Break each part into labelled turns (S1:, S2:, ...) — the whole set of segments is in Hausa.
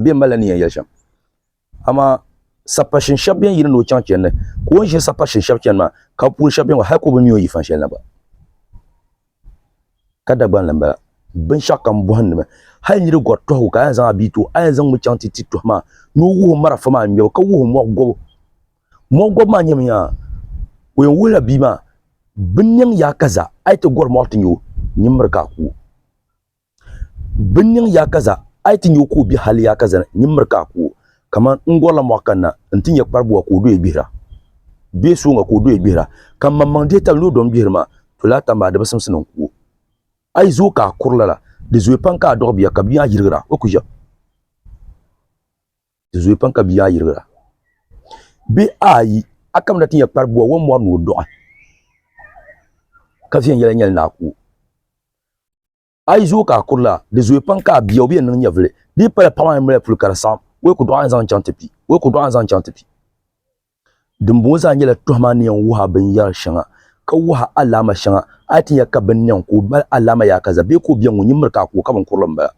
S1: be malani ya yasham ama sapashin shabyan yin no chan chen ne ko je sapashin shab chen ma ka pul shabyan wa ha ko be miyo yi fan shen na ba kada ban lamba bin shakam buhan ne ha ni go to ka zan abito ay zan mu chan titi to ma no wo mara fa ma miyo ka wo mo go ma nyam ya wen wula bi ma binyan ya kaza ay to gor mortin yo nyimar ka ku binyan ya kaza ay tin yo ko bi hali ya kaza nyimar ka ku kaman ngola mwakana ntin ya parbu ko do ebira be so nga ko do ebira kam mamande ta lo don birma to la tamba da basam sunan ku ay zo ka kurlala de zo panka do biya ka biya yirgra o kuja de zo panka biya yirgra be ayi akam da tin ya parbu wo mo no do ka fiyan yela nyel na ku ay zo ka kurla de zo panka biya obi nan nyavle di pala pama mre pul karasam we ku do an zan chantepi we ku do an zan chantepi dumbo za nyela tuhma ne yan wuha ban yar shanga ka wuha alama shanga atin ya ka ban nyan ko bal alama ya kaza be ko biyan wunyin murka ko kaman kurlan ba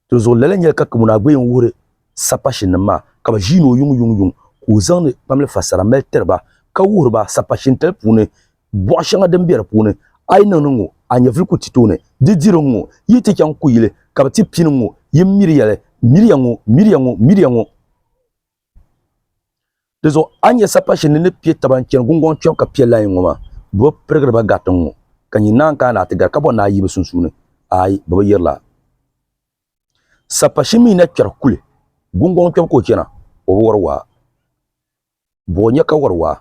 S1: to zo lalen yel ka kumuna gbe wure sapashin ma ka ba jino yung ko zan pamle fasara mel terba ka wurba sapashin tel pune bo shanga dem bier pune ay nanungu anya vulku titone didirongu yiti kyan kuyile ka ti pinungu yimmiriyale miriyangu dezo anya sapashin ne pie taban ken gungon chon ka pie layin ngoma bo pregra ba gatongu kanyi nan kana tigar ka bo na yibe sunsune ay bo yerla sapashin mi na kyer kule gungon chon ko kena o warwa bo nya ka warwa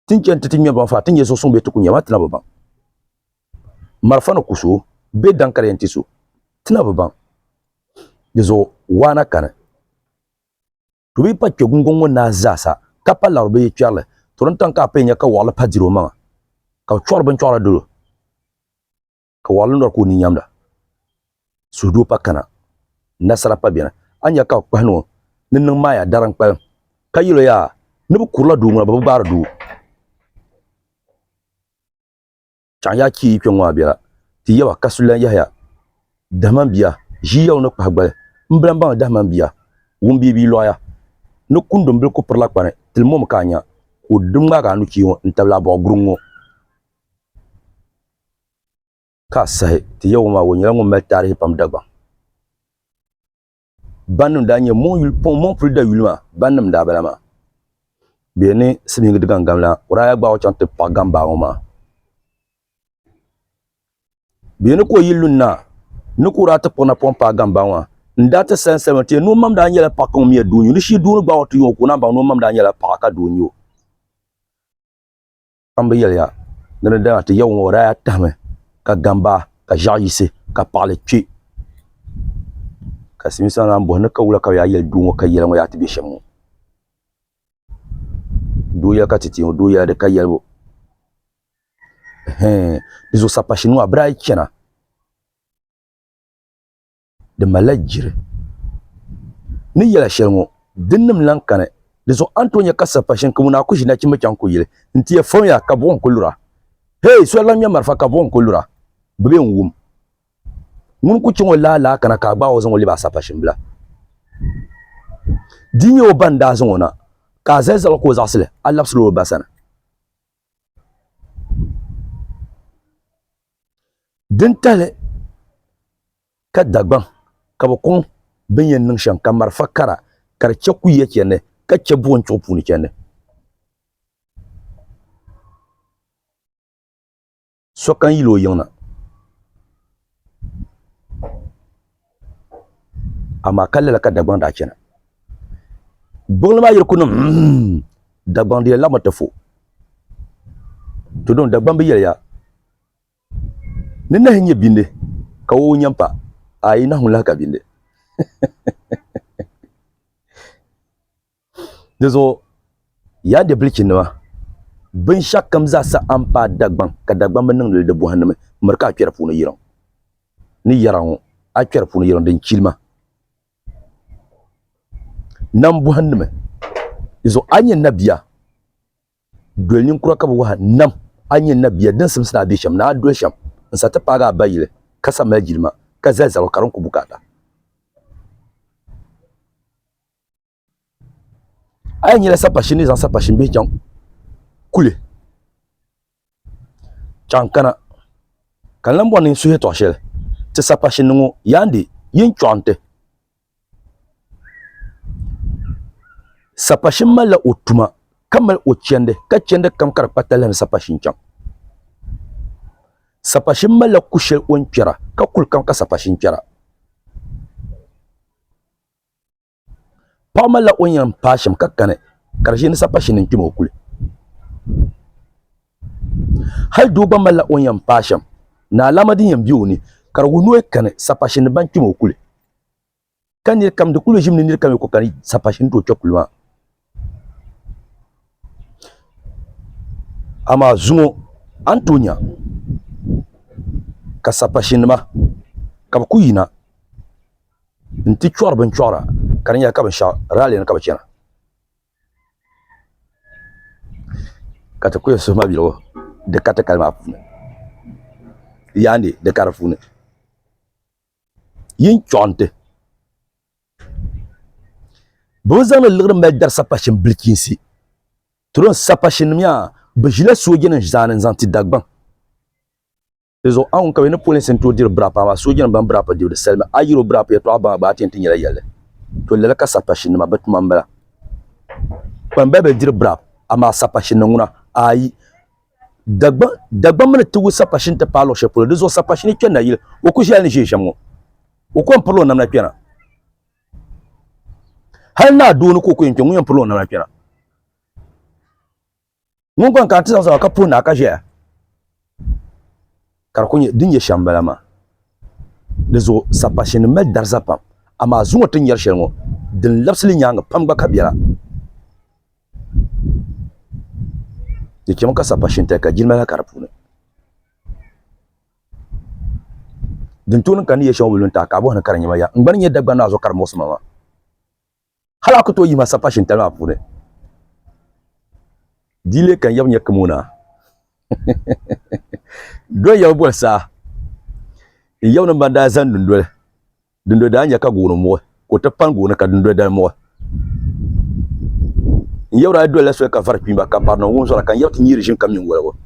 S1: tinken titimya ba fa tinje so sumbe tukunya matna baba marfano kusu be dankare entisu tina baba dezo wana kana tubi pa gungon na zasa kapa larbe charle turantan ka penya ka wala padiro ma ka chorban chora dulu ka wala ndor ko ni nyamda sudu pa kana nasara pa bina anya ka kwano ninnin maya daran pa kayilo ya nubu kurla du ma babu bar du chanya ki pyenwa bia ti yawa kasulan yahya daman biya jiyaw no pa gbal mbran ba daman biya wumbi bi loya no kundum bil ko perla kwane til mom kanya o dumga ga nu kiwo ntabla bo grungo ka sahe ti yaw ma wonya ngom mel tarihi pam dagba banum da nye mon pul da yulma banum da balama bene simi ngid gangamla uraya gba o chante pa gamba o ma bene ko yilunna nukura ta pona pompa gamba wa ndata sensemete no mam da nyela pakon mi dunyu ni shi dunu gba otu yo ko na ba no mam da nyela paka dunyu amba yelya nana da ta yawo wora ya tame ka gamba ka jaayise ka pale twi ka simisa na mbo na ka wula ka ya yel dunwo ka yela mo ya tibi shemu do ya ka titi do ya de ka yelbo bizo sapashinu abrai kena de malajire ni yela shelmo dinnim lankane dezo antonya kasapashin kumuna kushina chima chanku yile ntiye fonya ka bon kulura hey so lamya marfa ka bon kulura bebe ngum ngun ku chungo la kana ka gba ozon liba sapashin bla dinyo banda zona ka zezal ko zasle Allah sulu basana dintale ka dagban ka bokon benyen ning shan kamar fakara kar chaku yake ne ka chebon chopu ni kene so kan yilo yona ama kala ka dagban da kena bolma yirkunum dagban de la matafo to don dagban bi ya nina hinye binde ka wo nyampa ayi na hula ka binde dezo ya de blikin wa bin shakam za sa ampa dagban ka dagban ban nan de buhanne marka kira funa yiran ni yaran a kira funa yiran den kilma nan buhanne izo anyen nabiya dolin kura ka wa nam anyen nabiya dan simsna bi sham na do sham sa ta paga bayile ka sa mal jilma ka zalzal karon ku bukata ay nyela sapashin ni zan sapashin be jang kule chankana kan lambo ni suhe to shele te sapashin ngo yandi yin chonte sapashin mala utuma kamal uchende ka chende kam kar patalam sapashin chang sapashin mala kushel on kira ka kul kam ka sapashin kira pa mala on yan pashim ka kane karshen sapashin nin kimo kule hal duba mala on yan pashim na lamadin yan biyo ni kar wuno kane sapashin ban kimo kule kan ni kam de kulu jimni ni kam ko kan sapashin to chokulwa ama zungo Antonia ka sapashin ma ka ku yina nti chor ban chora kan ya ka ban sha rally na ka bacena ka ta ku yeso ma bilo de kata kalma fune yandi de karfune yin chonte bozan le gre dar sapashin bilkinsi tron sapashin miya bejila sojin zanen zanti dagban rezo an ka wena police to dir brapa ma sojin ban brapa dir selma ayiro brapa to aba ba tin tinyala yalle to le ka sapashin ma batuma mbala ban bebe dir brap ama sapashin nguna ayi dagban mana tugu sapashin ta palo shepulo rezo sapashin kenna yil o ku jali je jammo o ko polo namna pena hal na donu ko ko yin polo namna pena mun kan ka tisa ka puna ka je kar kunye dinye shambala ma dezo sapashin mel darzapam ama zungo tin yar shelmo din lapsli nyanga pam ba kabira yake maka sapashin ta ka jilmala karfune din tunun kan ye shawulun ta ka bo na karanya ma ya ngban ye dagba na zo kar mosma ma hala ko to yi ma sapashin ta ma fune dile kan yam nyak muna do yaw bol sa yaw na banda zan dundo da nya ka gonu mo ko ta pan gonu ka dundo da mo yaw ra do la so ka far pimba ka parno won so kan yaw ti nyiri jin kam yin wo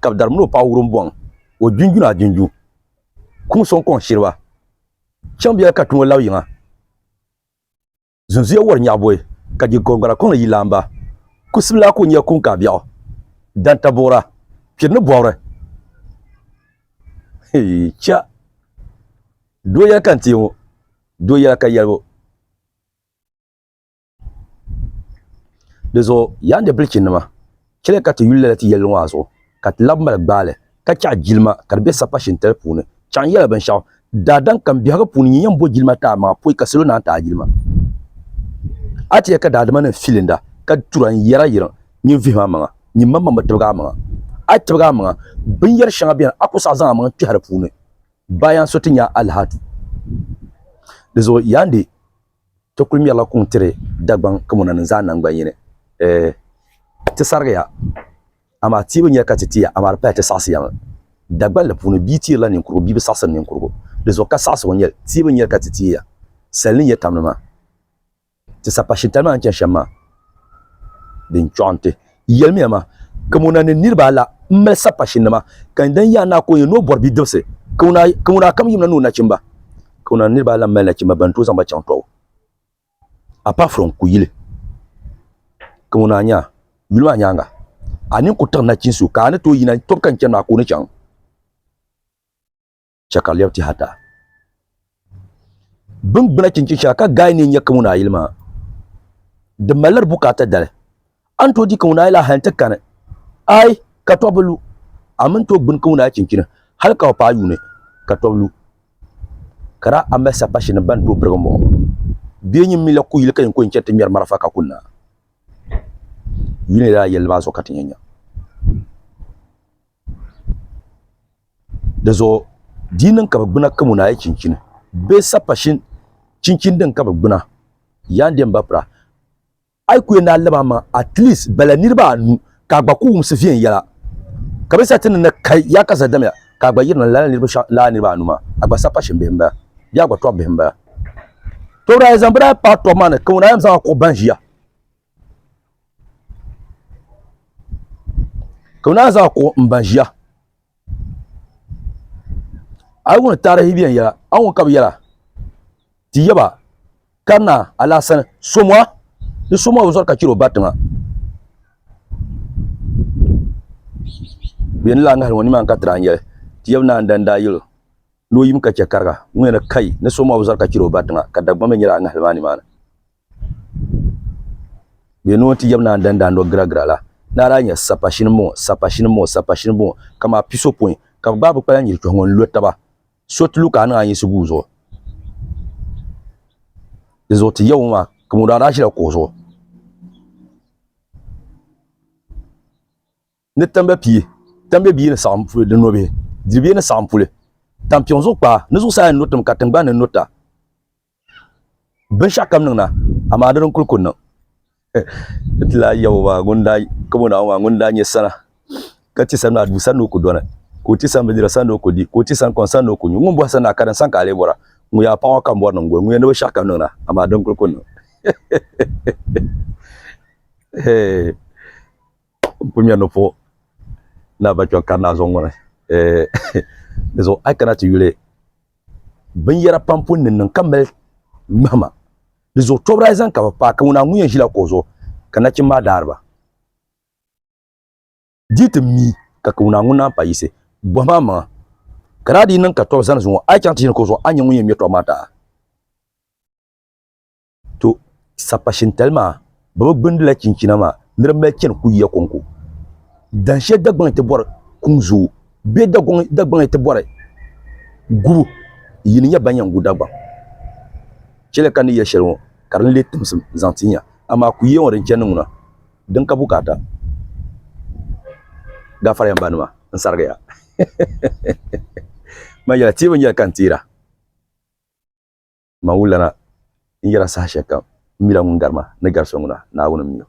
S1: ka dar mo pa wurum bon o junju na junju kun son kon shirwa chambiya ka tun law yinga zunzu ya war nya boy ka ji gongara kon yi lamba kusibla ko nya kun ka biao dan tabora pirne boore cha do ya kan tiwo do ya ka yalbo dezo yande bilkin ma kile ka to yulle ti yelwa wazo ka lambal gbale ka cha jilma karbe sapashin telefone chan yela ban shaw dadan kan biya ka puni yan bo jilma ta ma poi ka selo na ta jilma ati ka dadama na filinda ka turan yara yira ni vi mama ni mama matbaga ma atbaga ma bin yar shanga biyan akusa zan ma ti har puni bayan sotinya alhatu dezo yande to kulmi ala kun tire dagban kamuna nan zanan gbayine ti sarga ya ama tibi nya katitiya ama pa ta sasiya dagban la puni biti la nin kuro bibi sasan nin kuro dezo ka sasa wonyel tibi nya katitiya salin ya tamna ti sapashin talma an shama din chonte yelmi ma kamuna ne nirba la mel sapashin ma kan dan ya na ko no borbi dose kamuna kam yimna no na chimba kamuna nirba la mel na chimba bantu zamba chanto apart from kuyile kamuna nya yulwa nyanga anin kutar na cinsu ka ne to yina to kan kenan ko ne can chakal yauti hata bin bina cincin shaka gane nya kamuna ilma da malar bukata dale an to di kamuna ila hanta kan ai ka to bulu amin to bin kamuna cincin har ka pa yu ne ka to bulu kara amma sapashin ban to burgamo biyin mila kuyil kan ko incete miyar marafa ka kunna yine da yelba so katinya da zo dinin ka babbuna kamuna ya cincin be sapashin cincin din ka babbuna yande mbapra ai ku na laba ma at least bala nirba nu ka gba ku musfiyan yala ka bisa tin na kai ya kasa dama ka gba yirna la ni ba numa agba sapa shimbemba ya gba to bemba to ra zambra pa to man ko na yam sa ko banjia ko na za ko mbanjia ai won tarihi biyan ya an won kab yala ti yaba kana alasan somwa ni somwa wazor ka kiro batma bien la ngal woni man ka tranje ti yabna ndanda yilo no yim ka cekarga ngena kai ni somwa wazor ka kiro batma ka dagba men yala ngal mani mana bien no ti yabna ndanda ndo gra la na ra nya sapashin mo kama piso point ka babu kwa nyir to ngon lotaba sotlu ka na yin subuzo izo ti yawma kuma da shi da kozo ne tambe bi ne sampu de nobe dibi ne sampule tampion zo pa ne zo sa notum ka tangba ne nota ben shakam na amadarin kulkun nan tla yawa gunda kuma na wa gunda nye sana kati sana du sanu ku dona ko ti san bedira sanu ko di ko ti san kon sanu ko nyu ngumbo sana karan san ka le bora mu ya pa kan bor nan go mu ne shakam nan amadarin kulkun hey pumya no po na ba cho kana zo ngona dezo ai kana ti yule ban yara pampun nan kambel mama dezo tobra zan ka pa ka una nguyen jila kozo kana chimma darba dit mi ka una nguna pa yise bo mama kana di nan ka to zan zo ai kan tin kozo anya nguyen mi to mata to sapashin telma baba bundula cincina ma nirmel ken ku ya konku dan she dagban te bor kunzu be dagban te bor gubu yini ya banyan gu dagban chele kan ya shero karan le tum zantinya ama ku yi worin kenan na dan ka bukata gafara yan banuma an sarga ya ma ya tibin ya kan tira mawulana in yara sa shakka mila ngarma na garso nguna na wona miyo